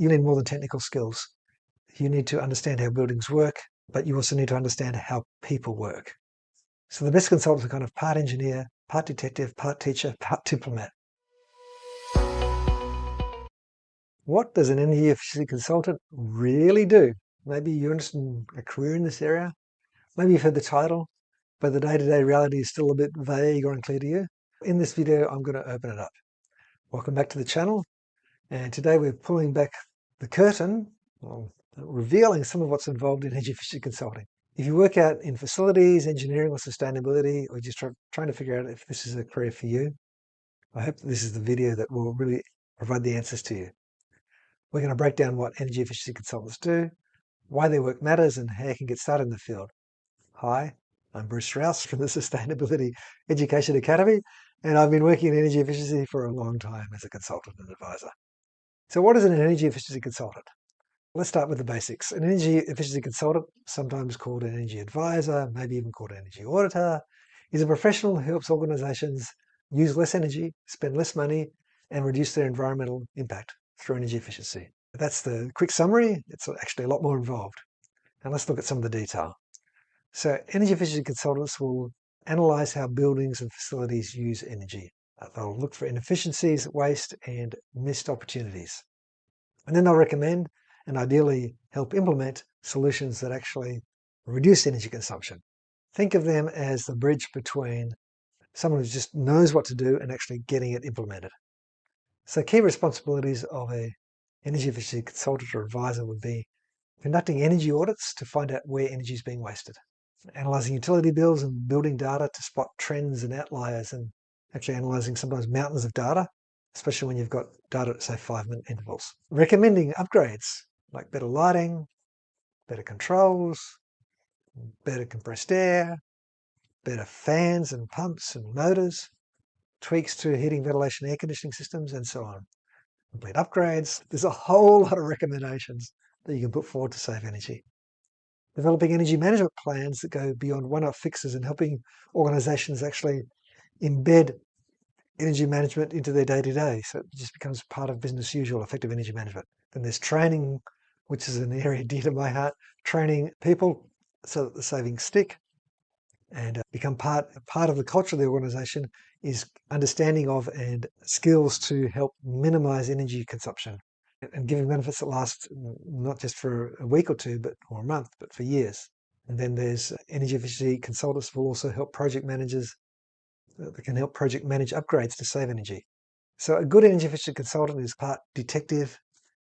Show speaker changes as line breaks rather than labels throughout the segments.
you need more than technical skills. You need to understand how buildings work, but you also need to understand how people work. So the best consultants are kind of part engineer, part detective, part teacher, part diplomat. What does an energy efficiency consultant really do? Maybe you're interested in a career in this area. Maybe you've heard the title, but the day-to-day reality is still a bit vague or unclear to you. In this video, I'm going to open it up. Welcome back to the channel. And today we're pulling back the curtain, revealing some of what's involved in energy efficiency consulting. If you work out in facilities, engineering or sustainability, or just trying to figure out if this is a career for you, I hope this is the video that will really provide the answers to you. We're going to break down what energy efficiency consultants do, why their work matters, and how you can get started in the field. Hi, I'm Bruce Rowse from the Sustainability Education Academy, and I've been working in energy efficiency for a long time as a consultant and advisor. So what is an energy efficiency consultant? Let's start with the basics. An energy efficiency consultant, sometimes called an energy advisor, maybe even called an energy auditor, is a professional who helps organizations use less energy, spend less money, and reduce their environmental impact through energy efficiency. That's the quick summary. It's actually a lot more involved. And let's look at some of the detail. So energy efficiency consultants will analyze how buildings and facilities use energy. They'll look for inefficiencies, waste, and missed opportunities. And then they'll recommend and ideally help implement solutions that actually reduce energy consumption. Think of them as the bridge between someone who just knows what to do and actually getting it implemented. So key responsibilities of an energy efficiency consultant or advisor would be conducting energy audits to find out where energy is being wasted, analysing utility bills and building data to spot trends and outliers, and actually analysing sometimes mountains of data, especially when you've got data at, say, 5-minute intervals. Recommending upgrades like better lighting, better controls, better compressed air, better fans and pumps and motors, tweaks to heating, ventilation, air conditioning systems, and so on. Complete upgrades. There's a whole lot of recommendations that you can put forward to save energy. Developing energy management plans that go beyond one-off fixes and helping organizations actually embed energy management into their day-to-day. So it just becomes part of business usual, effective energy management. Then there's training, which is an area dear to my heart, training people so that the savings stick and become part of the culture of the organization is understanding of and skills to help minimize energy consumption and giving benefits that last not just for a week or two or a month, but for years. And then there's energy efficiency consultants will also help project managers that can help project manage upgrades to save energy. So a good energy efficiency consultant is part detective,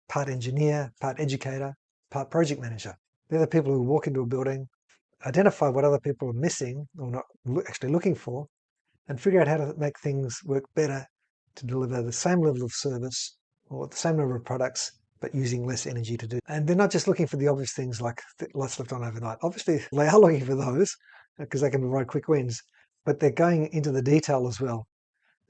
part engineer, part educator, part project manager. They're the people who walk into a building, identify what other people are missing or not actually looking for, and figure out how to make things work better to deliver the same level of service or the same number of products, but using less energy to do. And they're not just looking for the obvious things like lights left on overnight. Obviously, they are looking for those because they can provide quick wins, but they're going into the detail as well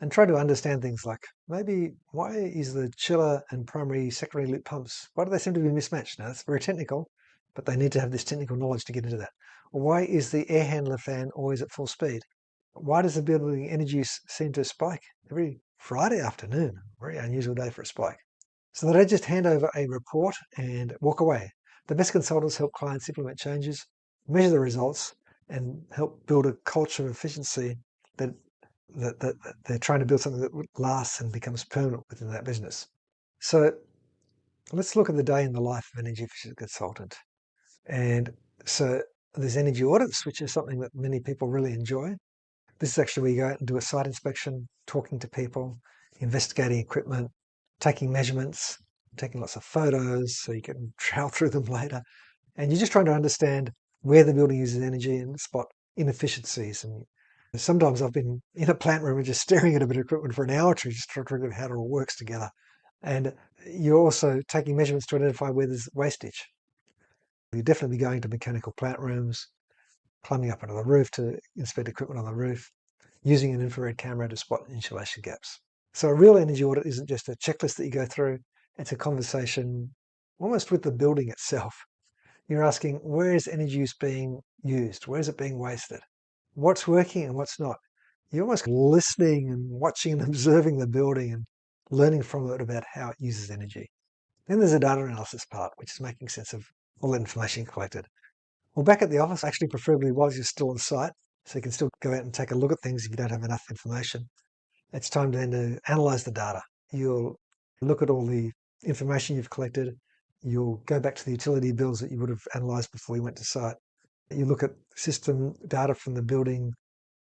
and try to understand things like maybe why is the chiller and primary secondary loop pumps, why do they seem to be mismatched? Now, that's very technical, but they need to have this technical knowledge to get into that. Or why is the air handler fan always at full speed? Why does the building energy use seem to spike every Friday afternoon? Very unusual day for a spike. So they don't just hand over a report and walk away. The best consultants help clients implement changes, measure the results, and help build a culture of efficiency that they're trying to build something that lasts and becomes permanent within that business. So let's look at the day in the life of an energy efficiency consultant. And so there's energy audits, which is something that many people really enjoy. This is actually where you go out and do a site inspection, talking to people, investigating equipment, taking measurements, taking lots of photos so you can trail through them later. And you're just trying to understand where the building uses energy and spot inefficiencies. And sometimes I've been in a plant room and just staring at a bit of equipment for an hour or two, just trying to figure out how it all works together. And you're also taking measurements to identify where there's wastage. You'll definitely be going to mechanical plant rooms, climbing up onto the roof to inspect equipment on the roof, using an infrared camera to spot insulation gaps. So a real energy audit isn't just a checklist that you go through, it's a conversation almost with the building itself. You're asking, where is energy use being used? Where is it being wasted? What's working and what's not? You're almost listening and watching and observing the building and learning from it about how it uses energy. Then there's the data analysis part, which is making sense of all the information collected. Well, back at the office, actually preferably while you're still on site, so you can still go out and take a look at things if you don't have enough information. It's time then to analyze the data. You'll look at all the information you've collected. You'll go back to the utility bills that you would have analyzed before you went to site. You look at system data from the building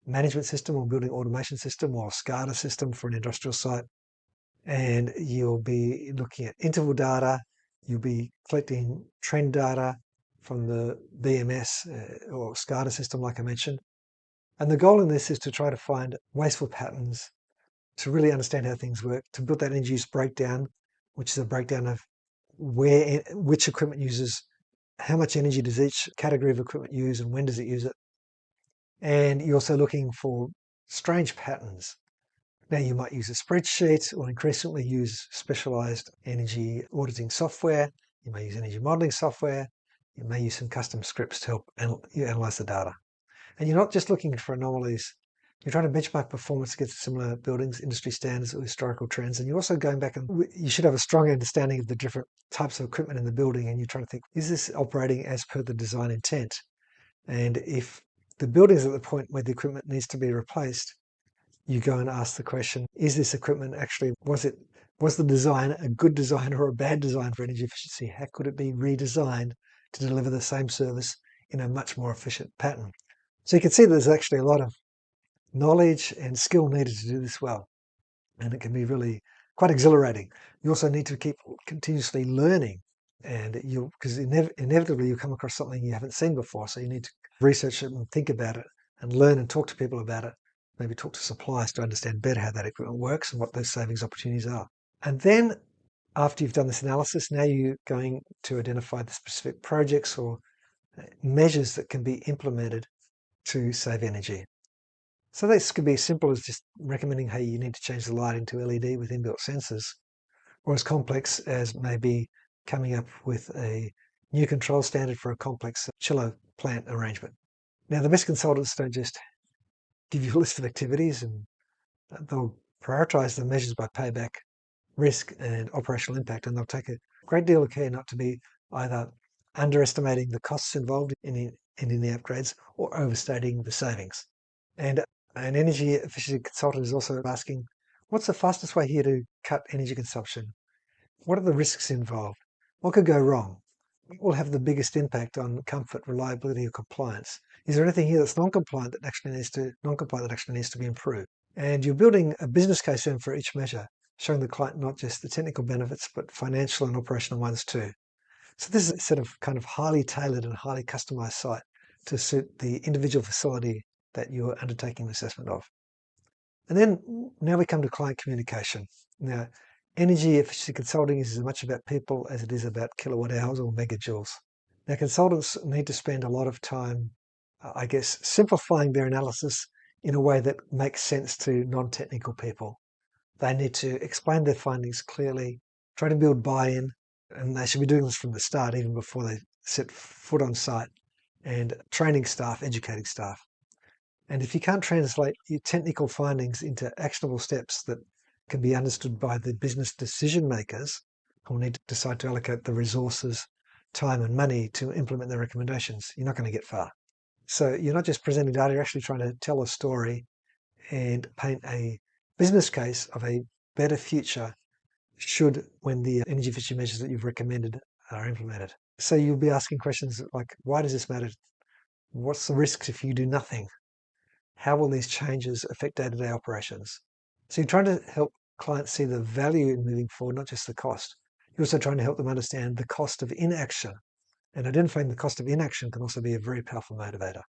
management system or building automation system or SCADA system for an industrial site. And you'll be looking at interval data. You'll be collecting trend data from the BMS or SCADA system, like I mentioned. And the goal in this is to try to find wasteful patterns, to really understand how things work, to build that energy use breakdown, which is a breakdown of which equipment uses, how much energy does each category of equipment use, and when does it use it. And you're also looking for strange patterns. Now you might use a spreadsheet or increasingly use specialized energy auditing software. You may use energy modeling software. You may use some custom scripts to help you analyze the data. And you're not just looking for anomalies. You're trying to benchmark performance against similar buildings, industry standards, or historical trends. And you're also going back and you should have a strong understanding of the different types of equipment in the building. And you're trying to think, is this operating as per the design intent? And if the building is at the point where the equipment needs to be replaced, you go and ask the question, is this equipment actually, was the design a good design or a bad design for energy efficiency? How could it be redesigned to deliver the same service in a much more efficient pattern? So you can see there's actually a lot of knowledge and skill needed to do this well. And it can be really quite exhilarating. You also need to keep continuously learning, and because inevitably you'll come across something you haven't seen before. So you need to research it and think about it and learn and talk to people about it. Maybe talk to suppliers to understand better how that equipment works and what those savings opportunities are. And then after you've done this analysis, now you're going to identify the specific projects or measures that can be implemented to save energy. So this could be as simple as just recommending, hey, you need to change the lighting to LED with inbuilt sensors, or as complex as maybe coming up with a new control standard for a complex chiller plant arrangement. Now, the best consultants don't just give you a list of activities, and they'll prioritize the measures by payback, risk, and operational impact, and they'll take a great deal of care not to be either underestimating the costs involved in the upgrades or overstating the savings. And an energy efficiency consultant is also asking, what's the fastest way here to cut energy consumption? What are the risks involved? What could go wrong? What will have the biggest impact on comfort, reliability, or compliance? Is there anything here that's non-compliant that actually needs to be improved? And you're building a business case in for each measure, showing the client not just the technical benefits, but financial and operational ones too. So this is a sort of kind of highly tailored and highly customized site to suit the individual facility that you're undertaking the assessment of. And then now we come to client communication. Now, energy efficiency consulting is as much about people as it is about kilowatt hours or megajoules. Now, consultants need to spend a lot of time, simplifying their analysis in a way that makes sense to non-technical people. They need to explain their findings clearly, try to build buy-in, and they should be doing this from the start, even before they set foot on site, and training staff, educating staff. And if you can't translate your technical findings into actionable steps that can be understood by the business decision makers who will need to decide to allocate the resources, time and money to implement their recommendations, you're not going to get far. So you're not just presenting data, you're actually trying to tell a story and paint a business case of a better future when the energy efficiency measures that you've recommended are implemented. So you'll be asking questions like, why does this matter? What's the risks if you do nothing? How will these changes affect day-to-day operations? So you're trying to help clients see the value in moving forward, not just the cost. You're also trying to help them understand the cost of inaction. And identifying the cost of inaction can also be a very powerful motivator.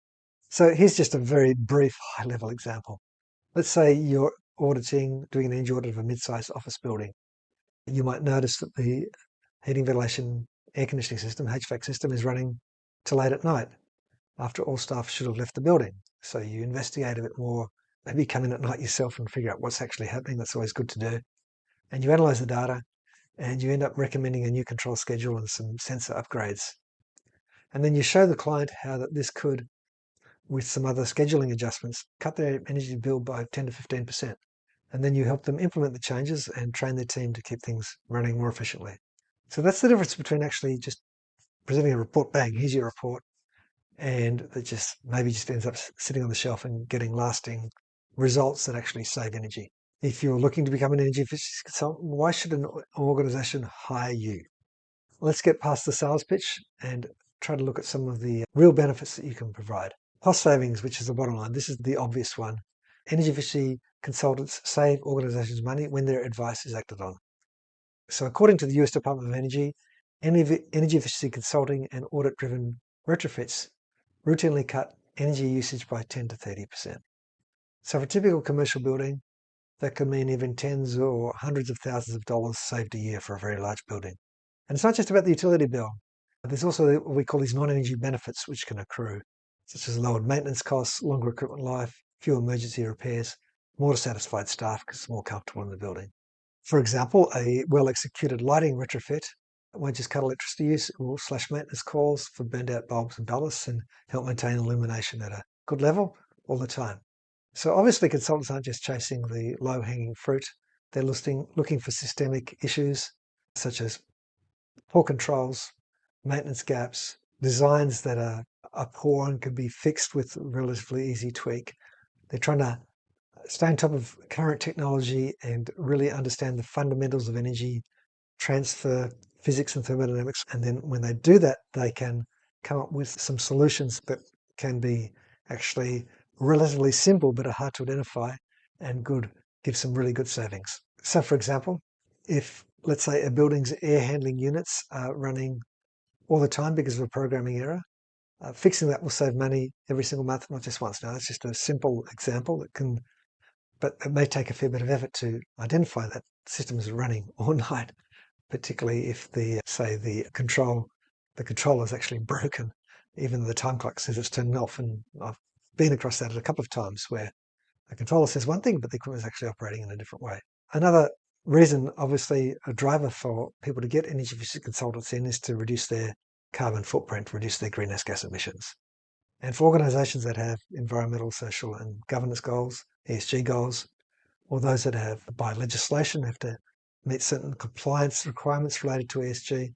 So here's just a very brief high-level example. Let's say you're doing an energy audit of a mid-sized office building. You might notice that the heating, ventilation, air conditioning system, HVAC system, is running till late at night after all staff should have left the building. So you investigate a bit more, maybe come in at night yourself and figure out what's actually happening. That's always good to do. And you analyze the data and you end up recommending a new control schedule and some sensor upgrades. And then you show the client how that this could, with some other scheduling adjustments, cut their energy bill by 10 to 15%. And then you help them implement the changes and train their team to keep things running more efficiently. So that's the difference between actually just presenting a report, bang, here's your report, and it just maybe just ends up sitting on the shelf and getting lasting results that actually save energy. If you're looking to become an energy efficiency consultant, why should an organization hire you? Let's get past the sales pitch and try to look at some of the real benefits that you can provide. Cost savings, which is the bottom line. This is the obvious one. Energy efficiency consultants save organizations money when their advice is acted on. So according to the US Department of Energy, energy efficiency consulting and audit-driven retrofits routinely cut energy usage by 10 to 30%. So for a typical commercial building, that could mean even tens or hundreds of thousands of dollars saved a year for a very large building. And it's not just about the utility bill. There's also what we call these non-energy benefits which can accrue, such as lowered maintenance costs, longer equipment life, fewer emergency repairs, more satisfied staff because it's more comfortable in the building. For example, a well-executed lighting retrofit won't just cut electricity use, it will slash maintenance calls for burned out bulbs and ballasts and help maintain illumination at a good level all the time. So obviously consultants aren't just chasing the low-hanging fruit. They're looking for systemic issues such as poor controls, maintenance gaps, designs that are poor and can be fixed with a relatively easy tweak. They're trying to stay on top of current technology and really understand the fundamentals of energy transfer, physics and thermodynamics. And then when they do that, they can come up with some solutions that can be actually relatively simple but are hard to identify and give some really good savings. So for example, if let's say a building's air handling units are running all the time because of a programming error, fixing that will save money every single month, not just once. Now, that's just a simple example but it may take a fair bit of effort to identify that systems are running all night, particularly if the controller is actually broken. Even the time clock says it's turned off, and I've been across that a couple of times where the controller says one thing, but the equipment is actually operating in a different way. Another reason, obviously, a driver for people to get energy efficiency consultants in is to reduce their carbon footprint, reduce their greenhouse gas emissions. And for organisations that have environmental, social and governance goals, ESG goals, or those that have by legislation have to meet certain compliance requirements related to ESG.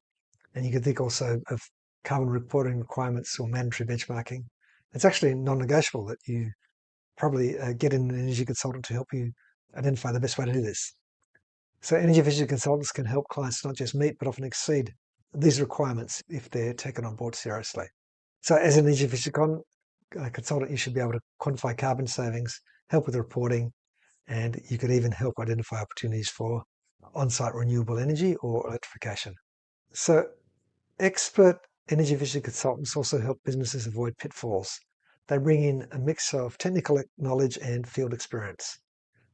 And you can think also of carbon reporting requirements or mandatory benchmarking. It's actually non-negotiable that you probably get an energy consultant to help you identify the best way to do this. So energy efficiency consultants can help clients not just meet, but often exceed these requirements if they're taken on board seriously. So as an energy efficiency consultant, you should be able to quantify carbon savings, help with reporting, and you could even help identify opportunities for on-site renewable energy or electrification. So expert energy efficiency consultants also help businesses avoid pitfalls. They bring in a mix of technical knowledge and field experience.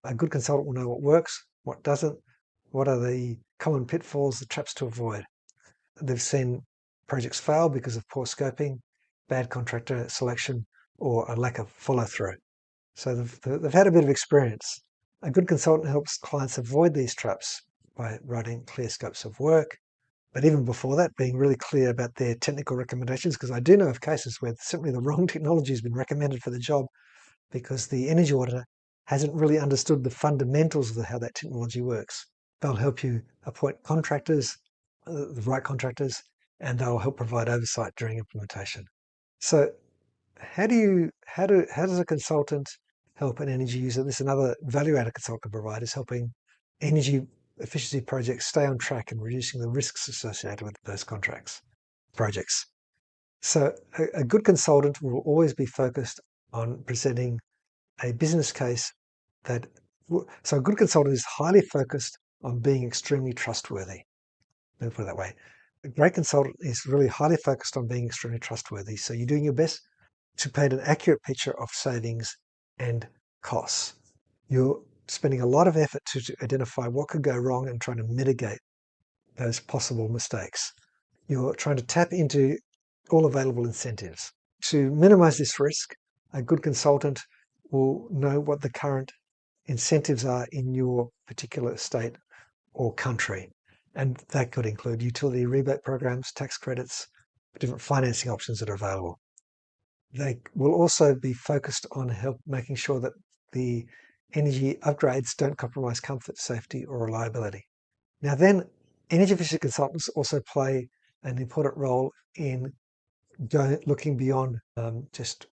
A good consultant will know what works, what doesn't, what are the common pitfalls, the traps to avoid. They've seen projects fail because of poor scoping, bad contractor selection, or a lack of follow-through. So they've had a bit of experience. A good consultant helps clients avoid these traps by writing clear scopes of work, but even before that, being really clear about their technical recommendations, because I do know of cases where simply the wrong technology has been recommended for the job because the energy auditor hasn't really understood the fundamentals of how that technology works. They'll help you appoint contractors, the right contractors, and they'll help provide oversight during implementation. So how does a consultant help an energy user? This is another value-added consultant can provide, is helping energy efficiency projects stay on track and reducing the risks associated with those projects. So a good consultant will always be focused on presenting a business case so a good consultant is highly focused on being extremely trustworthy. Let me put it that way. A great consultant is really highly focused on being extremely trustworthy. So you're doing your best to paint an accurate picture of savings and costs. You're spending a lot of effort to identify what could go wrong and trying to mitigate those possible mistakes. You're trying to tap into all available incentives. To minimize this risk, a good consultant will know what the current incentives are in your particular state or country. And that could include utility rebate programs, tax credits, different financing options that are available. They will also be focused on making sure that the energy upgrades don't compromise comfort, safety, or reliability. Now then, Energy efficiency consultants also play an important role in looking beyond just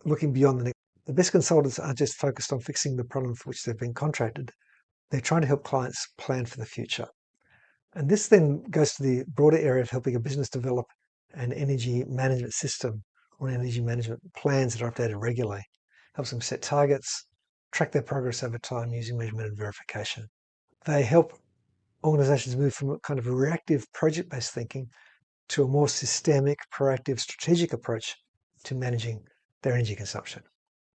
looking beyond the next. The best consultants aren't just focused on fixing the problem for which they've been contracted. They're trying to help clients plan for the future. And this then goes to the broader area of helping a business develop an energy management system or energy management plans that are updated regularly. Helps them set targets, track their progress over time using measurement and verification. They help organizations move from a kind of a reactive project-based thinking to a more systemic, proactive, strategic approach to managing their energy consumption.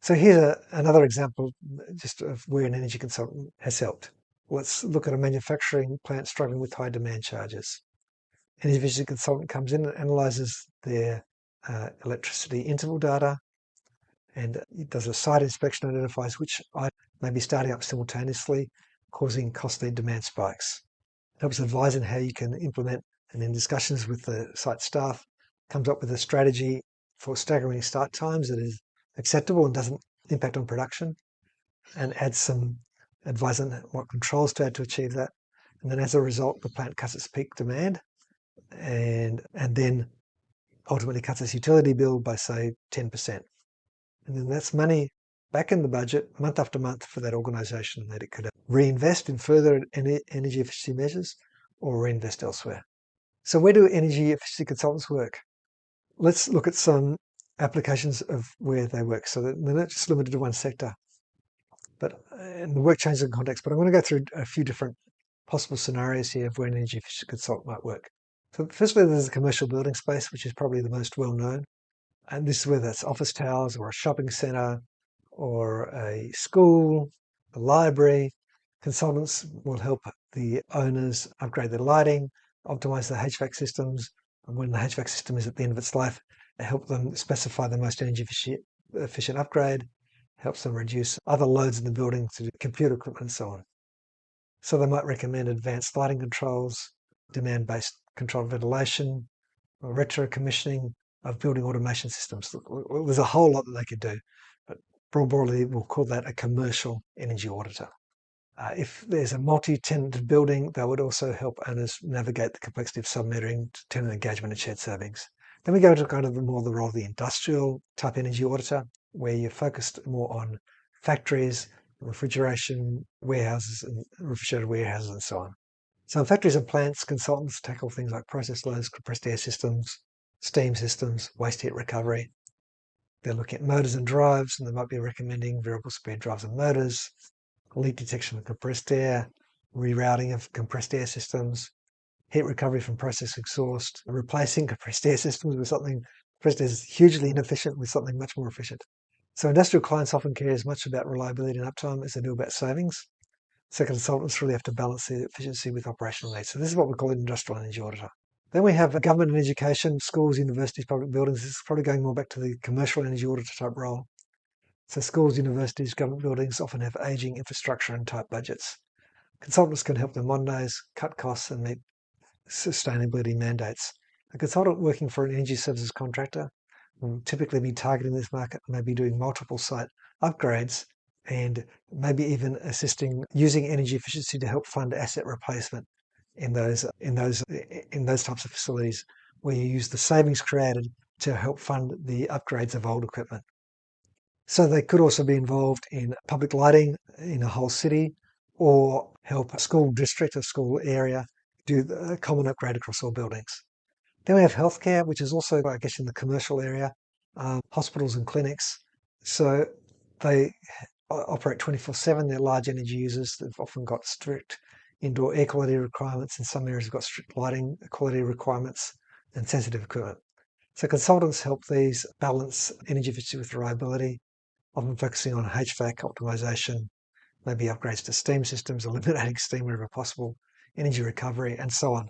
So here's another example just of where an energy consultant has helped. Let's look at a manufacturing plant struggling with high demand charges. An energy efficiency consultant comes in and analyzes their electricity interval data, and it does a site inspection and identifies which items may be starting up simultaneously, causing costly demand spikes. It helps advise on how you can implement, and in discussions with the site staff, comes up with a strategy for staggering start times that is acceptable and doesn't impact on production, and adds some advice on what controls to add to achieve that. And then as a result, the plant cuts its peak demand and then ultimately cuts its utility bill by, say, 10%. And then that's money back in the budget month after month for that organisation that it could reinvest in further energy efficiency measures or reinvest elsewhere. So where do energy efficiency consultants work? Let's look at some applications of where they work. So they're not just limited to one sector, and the work changes in context. But I'm going to go through a few different possible scenarios here of where an energy efficiency consultant might work. So firstly, there's the commercial building space, which is probably the most well known. And this is whether it's office towers or a shopping centre or a school, a library. Consultants will help the owners upgrade their lighting, optimize the HVAC systems, and when the HVAC system is at the end of its life, help them specify the most energy efficient upgrade, helps them reduce other loads in the building to computer equipment and so on. So they might recommend advanced lighting controls, demand-based controlled ventilation, or retro commissioning of building automation systems. There's a whole lot that they could do, but broadly we'll call that a commercial energy auditor. If there's a multi-tenanted building, they would also help owners navigate the complexity of submetering, tenant engagement and shared savings. Then we go to kind of the role of the industrial type energy auditor, where you're focused more on factories, refrigeration warehouses and refrigerated warehouses and so on. So in factories and plants, consultants tackle things like process loads, compressed air systems, steam systems, waste heat recovery. They're looking at motors and drives, and they might be recommending variable speed drives and motors, leak detection of compressed air, rerouting of compressed air systems, heat recovery from process exhaust, replacing compressed air systems with something compressed air is hugely inefficient with something much more efficient. So industrial clients often care as much about reliability and uptime as they do about savings. So consultants really have to balance the efficiency with operational needs. So this is what we call an industrial energy auditor. Then we have government and education, schools, universities, public buildings. This is probably going more back to the commercial energy auditor type role. So schools, universities, government buildings often have aging infrastructure and tight budgets. Consultants can help them modernize, cut costs, and meet sustainability mandates. A consultant working for an energy services contractor will typically be targeting this market, maybe doing multiple site upgrades and maybe even assisting using energy efficiency to help fund asset replacement in those types of facilities where you use the savings created to help fund the upgrades of old equipment. So they could also be involved in public lighting in a whole city or help a school district or school area do the common upgrade across all buildings. Then we have healthcare, which is also, I guess, in the commercial area, hospitals and clinics. So they operate 24/7. They're large energy users. They've often got strict indoor air quality requirements. In some areas, they've got strict lighting quality requirements and sensitive equipment. So consultants help these balance energy efficiency with reliability, often focusing on HVAC optimization, maybe upgrades to steam systems, eliminating steam wherever possible, energy recovery, and so on.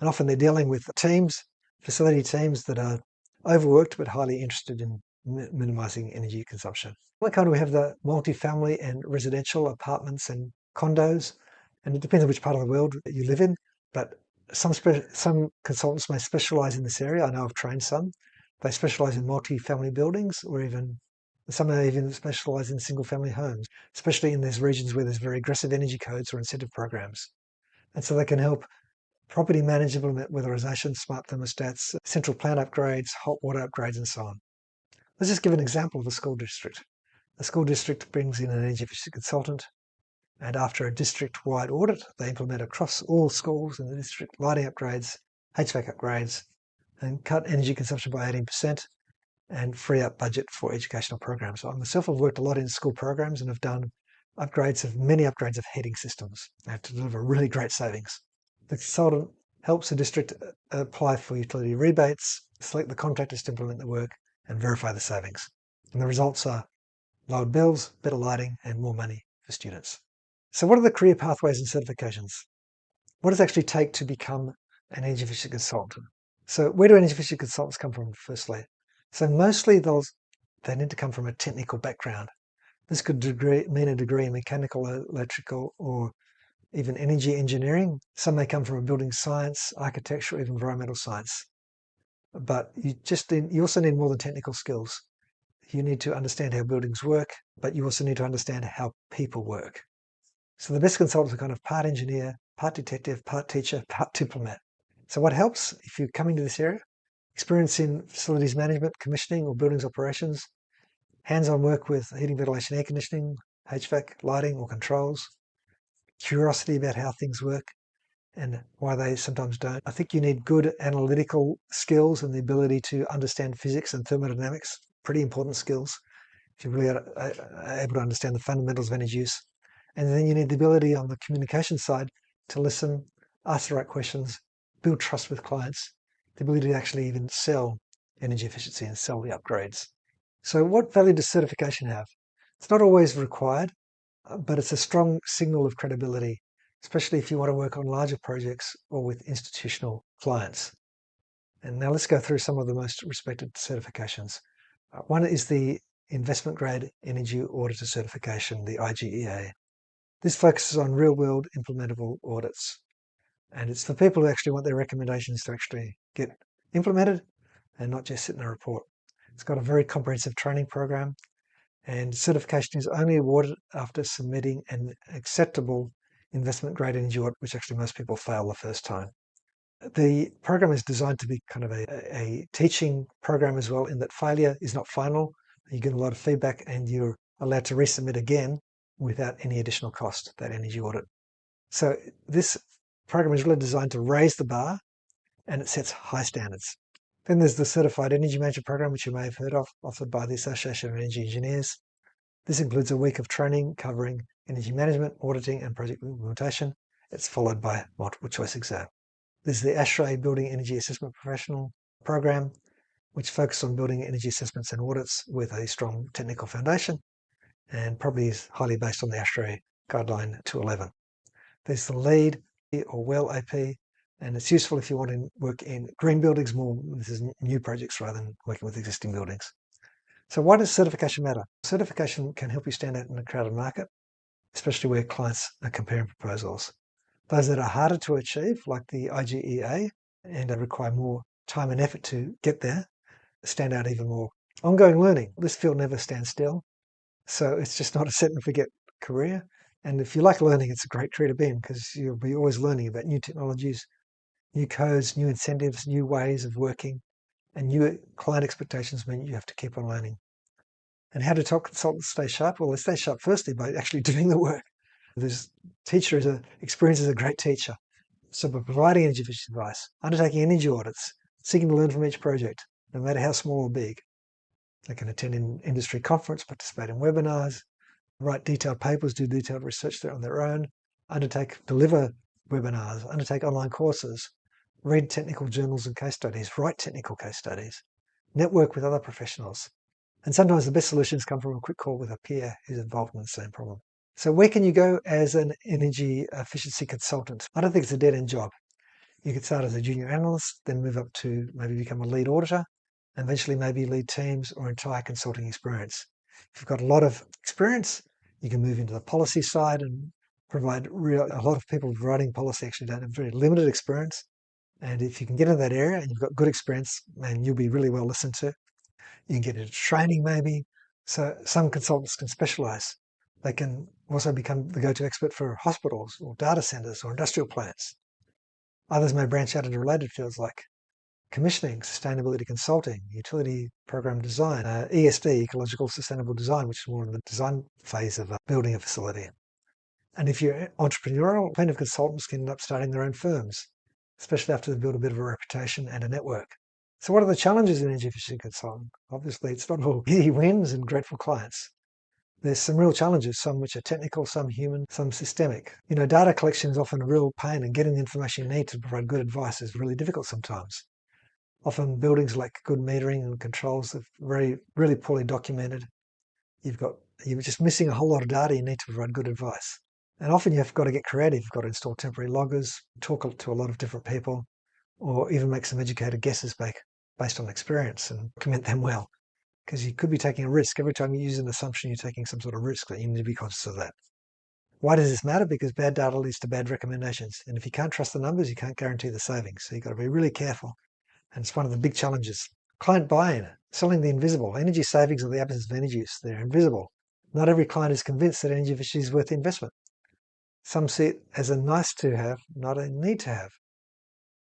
And often they're dealing with teams, facility teams that are overworked but highly interested in minimizing energy consumption. What kind do we have the multifamily and residential apartments and condos? And it depends on which part of the world you live in, but some consultants may specialize in this area. I know I've trained some. They specialize in multifamily buildings or even some may even specialize in single family homes, especially in those regions where there's very aggressive energy codes or incentive programs. And so they can help property management, weatherization, smart thermostats, central plant upgrades, hot water upgrades, and so on. Let's just give an example of a school district. The school district brings in an energy efficiency consultant, and after a district-wide audit, they implement across all schools in the district lighting upgrades, HVAC upgrades, and cut energy consumption by 18%, and free up budget for educational programs. I myself have worked a lot in school programs and have done many upgrades of heating systems to deliver really great savings. The consultant helps the district apply for utility rebates, select the contractors to implement the work, and verify the savings. And the results are lowered bills, better lighting, and more money for students. So what are the career pathways and certifications? What does it actually take to become an energy efficiency consultant? So where do energy efficiency consultants come from, firstly? So mostly they need to come from a technical background. This could mean a degree in mechanical, electrical, or even energy engineering. Some may come from a building science, architecture, or even environmental science. But you also need more than technical skills. You need to understand how buildings work, but you also need to understand how people work. So the best consultants are kind of part engineer, part detective, part teacher, part diplomat. So what helps if you're coming to this area? Experience in facilities management, commissioning, or buildings operations, hands-on work with heating, ventilation, air conditioning, HVAC, lighting, or controls, curiosity about how things work and why they sometimes don't. I think you need good analytical skills and the ability to understand physics and thermodynamics, pretty important skills if you really are able to understand the fundamentals of energy use. And then you need the ability on the communication side to listen, ask the right questions, build trust with clients, the ability to actually even sell energy efficiency and sell the upgrades. So what value does certification have? It's not always required, but it's a strong signal of credibility, especially if you want to work on larger projects or with institutional clients. And now let's go through some of the most respected certifications. One is the Investment Grade Energy Auditor certification, the IGEA. This focuses on real-world implementable audits. And it's for people who actually want their recommendations to actually get implemented and not just sit in a report. It's got a very comprehensive training program, and certification is only awarded after submitting an acceptable investment grade energy audit, which actually most people fail the first time. The program is designed to be kind of a teaching program as well, in that failure is not final. You get a lot of feedback and you're allowed to resubmit again without any additional cost, that energy audit. So this program is really designed to raise the bar, and it sets high standards. Then there's the Certified Energy Manager program, which you may have heard of, offered by the Association of Energy Engineers. This includes a week of training covering energy management, auditing, and project implementation. It's followed by a multiple choice exam. There's the ASHRAE Building Energy Assessment Professional program, which focuses on building energy assessments and audits with a strong technical foundation, and probably is highly based on the ASHRAE Guideline 211. There's the LEED or WELL AP, and it's useful if you want to work in green buildings more. This is new projects rather than working with existing buildings. So why does certification matter? Certification can help you stand out in a crowded market, especially where clients are comparing proposals. Those that are harder to achieve, like the IGEA, and require more time and effort to get there, stand out even more. Ongoing learning. This field never stands still, so it's just not a set and forget career. And if you like learning, it's a great career to be in, because you'll be always learning about new technologies, new codes, new incentives, new ways of working, and new client expectations mean you have to keep on learning. And how do top consultants stay sharp? Well, they stay sharp firstly by actually doing the work. This teacher is experienced as a great teacher. So by providing energy efficiency advice, undertaking energy audits, seeking to learn from each project, no matter how small or big. They can attend an industry conference, participate in webinars, write detailed papers, do detailed research there on their own, deliver webinars, undertake online courses, read technical journals and case studies, write technical case studies, network with other professionals. And sometimes the best solutions come from a quick call with a peer who's involved in the same problem. So where can you go as an energy efficiency consultant? I don't think it's a dead-end job. You could start as a junior analyst, then move up to maybe become a lead auditor, and eventually maybe lead teams or entire consulting experience. If you've got a lot of experience, you can move into the policy side and provide a lot of people writing policy actually don't have very limited experience. And if you can get in that area and you've got good experience, man, you'll be really well listened to. You can get into training maybe. So some consultants can specialize. They can also become the go-to expert for hospitals or data centers or industrial plants. Others may branch out into related fields like commissioning, sustainability consulting, utility program design, ESD, ecological sustainable design, which is more in the design phase of building a facility. And if you're entrepreneurial, plenty of consultants can end up starting their own firms, especially after they've built a bit of a reputation and a network. So what are the challenges in energy efficiency consulting? Obviously, it's not all easy wins and grateful clients. There's some real challenges, some which are technical, some human, some systemic. Data collection is often a real pain, and getting the information you need to provide good advice is really difficult sometimes. Often buildings lack good metering and controls that are really poorly documented. You're just missing a whole lot of data you need to provide good advice. And often you've got to get creative. You've got to install temporary loggers, talk to a lot of different people, or even make some educated guesses based on experience and document them well. Because you could be taking a risk. Every time you use an assumption, you're taking some sort of risk that you need to be conscious of that. Why does this matter? Because bad data leads to bad recommendations. And if you can't trust the numbers, you can't guarantee the savings. So you've got to be really careful. And it's one of the big challenges. Client buy-in, selling the invisible. Energy savings are the absence of energy use. They're invisible. Not every client is convinced that energy efficiency is worth the investment. Some see it as a nice to have, not a need to have.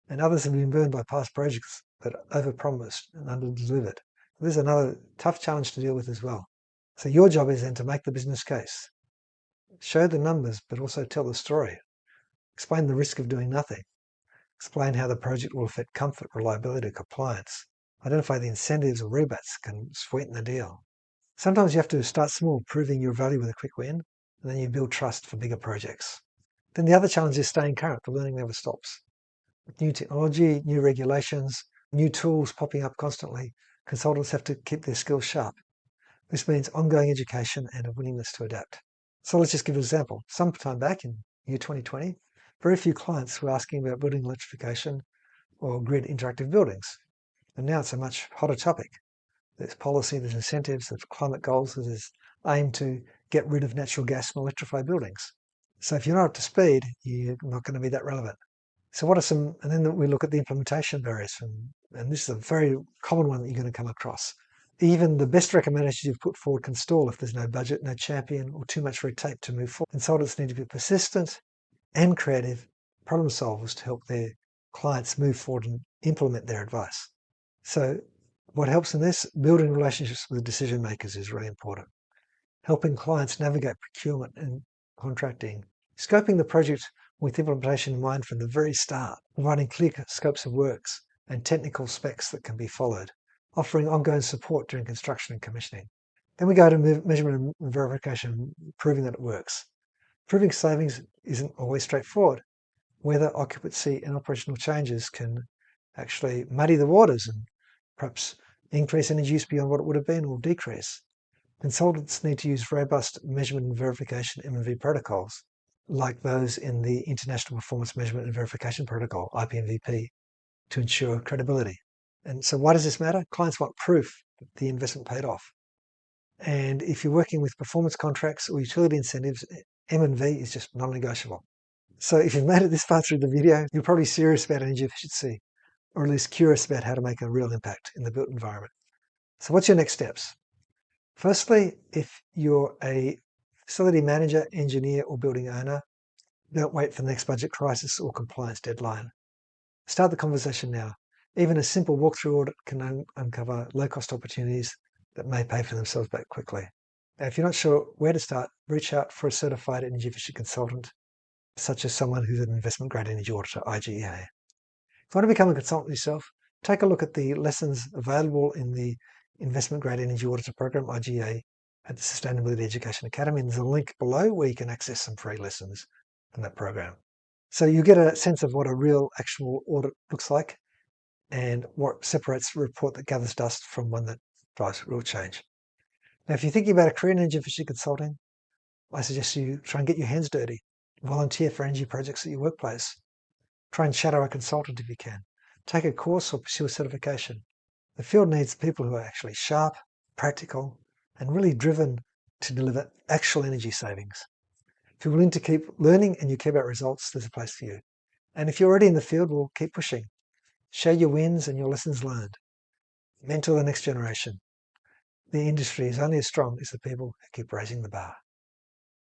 And others have been burned by past projects that overpromised and underdelivered. This is another tough challenge to deal with as well. So your job is then to make the business case. Show the numbers, but also tell the story. Explain the risk of doing nothing. Explain how the project will affect comfort, reliability, compliance. Identify the incentives or rebates can sweeten the deal. Sometimes you have to start small, proving your value with a quick win, and then you build trust for bigger projects. Then the other challenge is staying current. The learning never stops. With new technology, new regulations, new tools popping up constantly, consultants have to keep their skills sharp. This means ongoing education and a willingness to adapt. So let's just give an example. Some time back in year 2020, very few clients were asking about building electrification or grid interactive buildings. And now it's a much hotter topic. There's policy, there's incentives, there's climate goals, there's aim to get rid of natural gas and electrify buildings. So if you're not up to speed, you're not going to be that relevant. So what are some, and then we look at the implementation barriers, and this is a very common one that you're going to come across. Even the best recommendations you've put forward can stall if there's no budget, no champion, or too much red tape to move forward. Consultants need to be persistent and creative problem solvers to help their clients move forward and implement their advice. So what helps in this? Building relationships with decision makers is really important. Helping clients navigate procurement and contracting. Scoping the project with implementation in mind from the very start. Providing clear scopes of works and technical specs that can be followed. Offering ongoing support during construction and commissioning. Then we go to measurement and verification, proving that it works. Proving savings isn't always straightforward. Weather, occupancy, and operational changes can actually muddy the waters and perhaps increase energy use beyond what it would have been or decrease. Consultants need to use robust measurement and verification M&V protocols, like those in the International Performance Measurement and Verification Protocol, IPMVP, to ensure credibility. And so why does this matter? Clients want proof that the investment paid off. And if you're working with performance contracts or utility incentives, M&V is just non-negotiable. So if you've made it this far through the video, you're probably serious about energy efficiency, or at least curious about how to make a real impact in the built environment. So what's your next steps? Firstly, if you're a facility manager, engineer, or building owner, don't wait for the next budget crisis or compliance deadline. Start the conversation now. Even a simple walkthrough audit can uncover low-cost opportunities that may pay for themselves back quickly. Now, if you're not sure where to start, reach out for a certified energy efficiency consultant, such as someone who's an Investment Grade Energy Auditor, IGEA. If you want to become a consultant yourself, take a look at the lessons available in the Investment Grade Energy Auditor program, IGA, at the Sustainability Education Academy. And there's a link below where you can access some free lessons from that program. So you get a sense of what a real actual audit looks like and what separates a report that gathers dust from one that drives real change. Now, if you're thinking about a career in energy efficiency consulting, I suggest you try and get your hands dirty. Volunteer for energy projects at your workplace. Try and shadow a consultant if you can. Take a course or pursue a certification. The field needs people who are actually sharp, practical, and really driven to deliver actual energy savings. If you're willing to keep learning and you care about results, there's a place for you. And if you're already in the field, well, keep pushing. Share your wins and your lessons learned. Mentor the next generation. The industry is only as strong as the people who keep raising the bar.